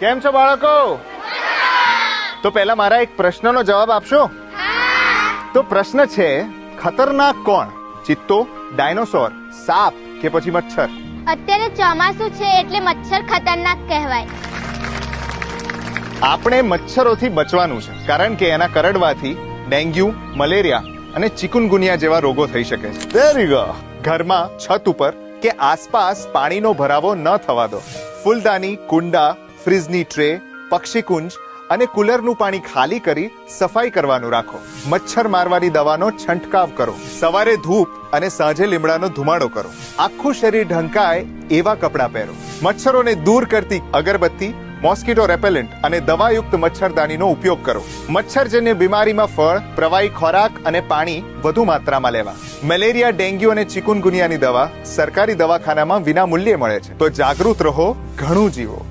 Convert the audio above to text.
કેમ છો બાળકો? તો પહેલા મારા એક પ્રશ્નનો જવાબ આપશો? તો પ્રશ્ન છે, ખતરનાક કોણ? ચિત્તો, ડાયનોસોર, સાપ કે પછી મચ્છર? અત્યારે ચોમાસું છે એટલે મચ્છર ખતરનાક કહેવાય. આપણે મચ્છરોથી બચવાનું છે, કારણ કે એના કરડવાથી ડેન્ગ્યુ, મલેરિયા અને ચિકુનગુનિયા જેવા રોગો થઈ શકે છે. Very good. ઘરમાં, છત ઉપર કે આસપાસ પાણીનો ભરાવો ન થવા દો. ફૂલદાની, કુંડા, ફ્રીજની ટ્રે, પક્ષીકુંજ અને કુલરનું પાણી ખાલી કરી સફાઈ કરવાનું રાખો. મચ્છર મારવાની દવાનો છંટકાવ કરો. સવારે ધૂપ અને સાંજે લીમડાનો ધુમાડો કરો. આખું શરીર ઢંકાય એવા કપડાં પહેરો. મચ્છરોને દૂર કરતી અગરબત્તી, મોસ્કીટો રેપેલેન્ટ અને દવાયુક્ત મચ્છરદાનીનો ઉપયોગ કરો. મચ્છરજન્ય બીમારીમાં ફળ, પ્રવાહી ખોરાક અને પાણી વધુ માત્રામાં લેવા. મેલેરિયા, ડેન્ગ્યુ અને ચિકુનગુનિયાની દવા સરકારી દવાખાનામાં વિના મૂલ્યે મળે છે. તો જાગૃત રહો, ઘણું જીવો.